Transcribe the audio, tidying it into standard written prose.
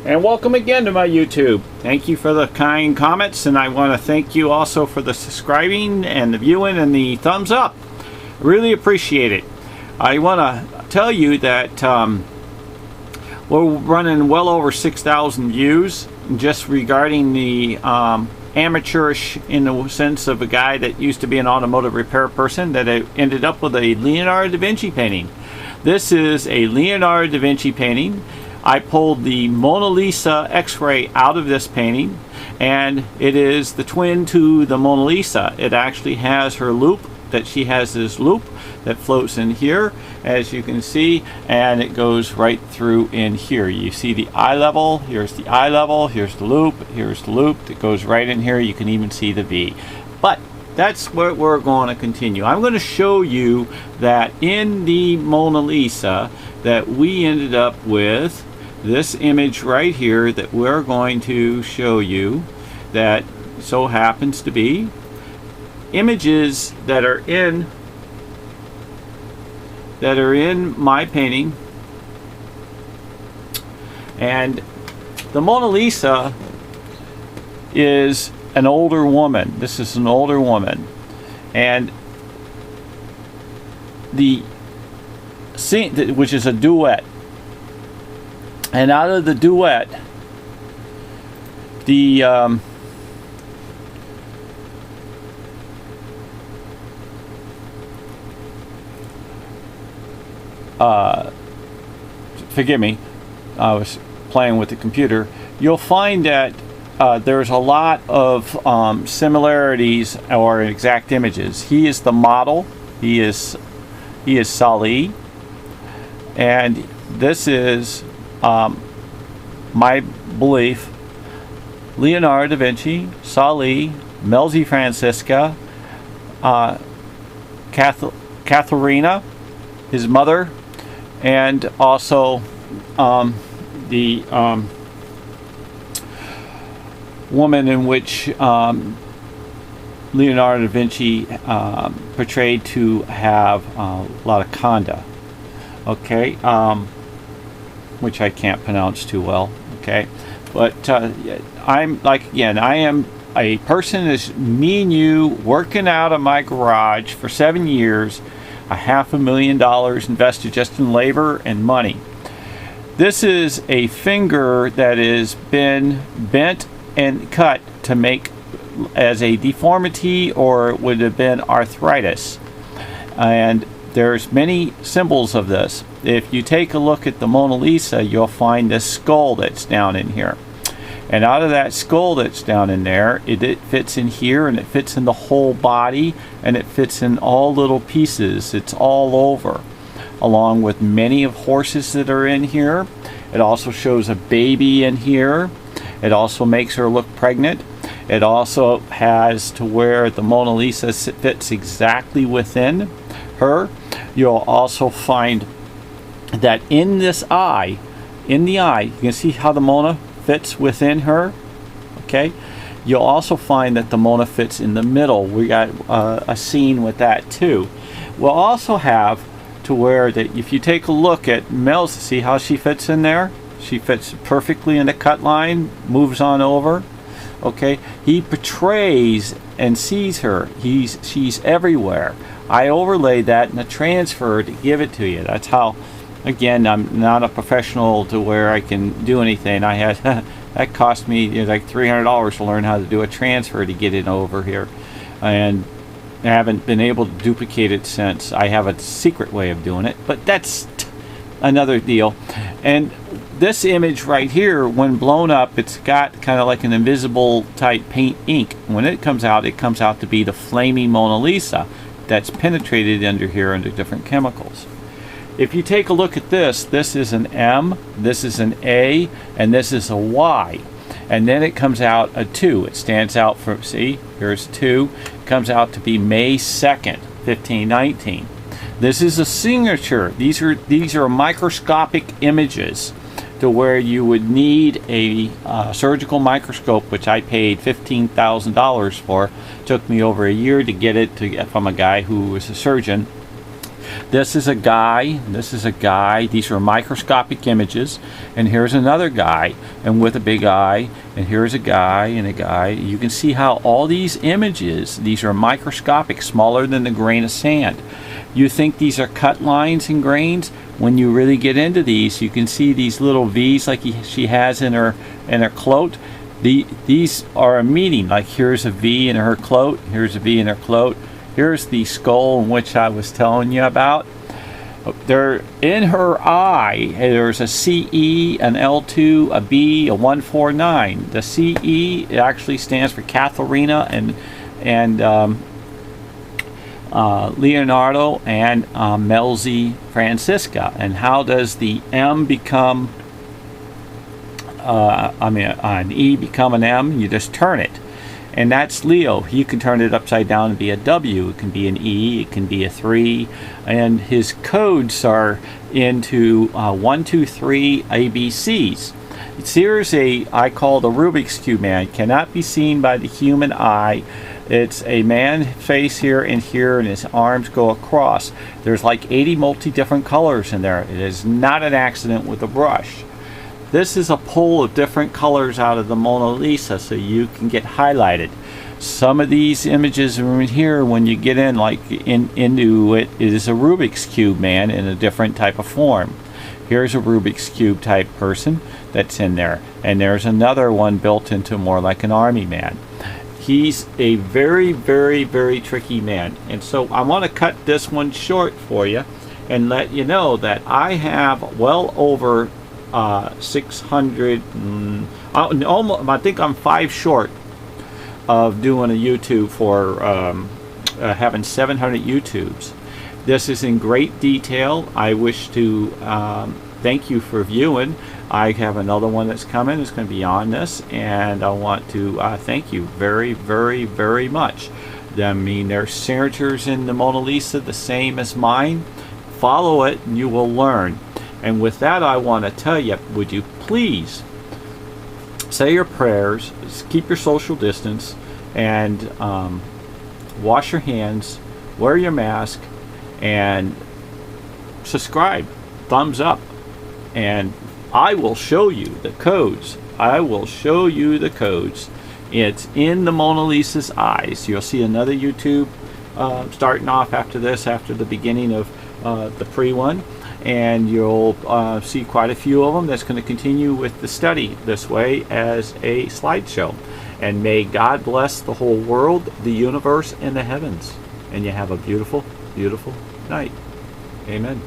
And welcome again to my YouTube. Thank you for the kind comments, and I want to thank you also for the subscribing and the viewing and the thumbs up. Really appreciate it. I want to tell you that we're running well over 6,000 views just regarding the amateurish, in the sense of a guy that used to be an automotive repair person that ended up with a Leonardo da Vinci painting. This is a Leonardo da Vinci painting. I pulled the Mona Lisa X-ray out of this painting, and it is the twin to the Mona Lisa. It actually has her loop, that she has this loop that floats in here, as you can see, and it goes right through in here. You see the eye level, here's the eye level, here's the loop that goes right in here. You can even see the V. But that's what we're going to continue. I'm going to show you that in the Mona Lisa that we ended up with this image right here that we're going to show you, that so happens to be images that are in my painting. And the Mona Lisa is an older woman. This is an older woman, and the scene, which is a duet, and out of the duet, the forgive me, I was playing with the computer. You'll find that there's a lot of similarities or exact images. He is the model. He is Sali, and this is my belief, Leonardo da Vinci, Sali, Melzi Francisca, Katharina, his mother, and also the woman in which Leonardo da Vinci portrayed to have Laocoonda, okay, which I can't pronounce too well, okay, but I'm like, again, I am a person as me and you working out of my garage for 7 years, $500,000 invested just in labor and money. This is a finger that has been bent and cut to make as a deformity, or it would have been arthritis, and there's many symbols of this. If you take a look at the Mona Lisa, you'll find this skull that's down in here, and out of that skull that's down in there, it fits in here, and it fits in the whole body, and it fits in all little pieces. It's all over, along with many of horses that are in here. It also shows a baby in here. It also makes her look pregnant. It also has to where the Mona Lisa fits exactly within her. You'll also find that in this eye, in the eye, you can see how the Mona fits within her, okay? You'll also find that the Mona fits in the middle. We got a scene with that too. We'll also have to where that if you take a look at Mel's, see how she fits in there? She fits perfectly in the cut line, moves on over, okay? He portrays and sees her. She's everywhere. I overlaid that in a transfer to give it to you. That's how, again, I'm not a professional to where I can do anything. I had that cost me like $300 to learn how to do a transfer to get it over here, and I haven't been able to duplicate it since. I have a secret way of doing it, but that's another deal. And this image right here, when blown up, it's got kind of like an invisible type paint ink. When it comes out to be the flaming Mona Lisa that's penetrated under here under different chemicals. If you take a look at this, this is an M, this is an A, and this is a Y. And then it comes out a 2. It stands out for, see, here's 2. It comes out to be May 2nd, 1519. This is a signature. These are microscopic images to where you would need a surgical microscope, which I paid $15,000 for. It took me over a year to get it from a guy who was a surgeon. This is a guy, this is a guy, these are microscopic images, and here's another guy, and with a big eye, and here's a guy and a guy. You can see how all these images, these are microscopic, smaller than the grain of sand. You think these are cut lines and grains? When you really get into these, you can see these little V's like she has in her cloak. These are a meaning, like here's a V in her cloak, here's a V in her cloak. Here's the skull in which I was telling you about. There, in her eye, there's a CE, an L2, a B, a 149. The CE actually stands for Katharina and Leonardo and Melzi Francisca. And how does the M become? An E become an M? You just turn it. And that's Leo. You can turn it upside down and be a W. It can be an E. It can be a 3. And his codes are into 1, 2, 3 ABCs. Here's I call the Rubik's Cube man. Cannot be seen by the human eye. It's a man's face here, and his arms go across. There's like 80 different colors in there. It is not an accident with a brush. This is a pull of different colors out of the Mona Lisa so you can get highlighted. Some of these images are in here when you get in, like into it, it is a Rubik's Cube man in a different type of form. Here's a Rubik's Cube type person that's in there. And there's another one built into more like an army man. He's a very, very, very tricky man. And so I want to cut this one short for you and let you know that I have well over 600 almost, I think I'm 5 short of doing a YouTube for having 700 YouTubes. This is in great detail. I wish to thank you for viewing. I have another one that's coming. It's going to be on this, and I want to thank you very, very, very much. I mean, there's signatures in the Mona Lisa the same as mine. Follow it and you will learn. And with that, I want to tell you, would you please say your prayers, keep your social distance, and wash your hands, wear your mask, and subscribe, thumbs up, and I will show you the codes. I will show you the codes. It's in the Mona Lisa's eyes. You'll see another YouTube starting off after this, after the beginning of the pre one. And you'll see quite a few of them. That's going to continue with the study this way as a slideshow. And may God bless the whole world, the universe, and the heavens. And you have a beautiful, beautiful night. Amen.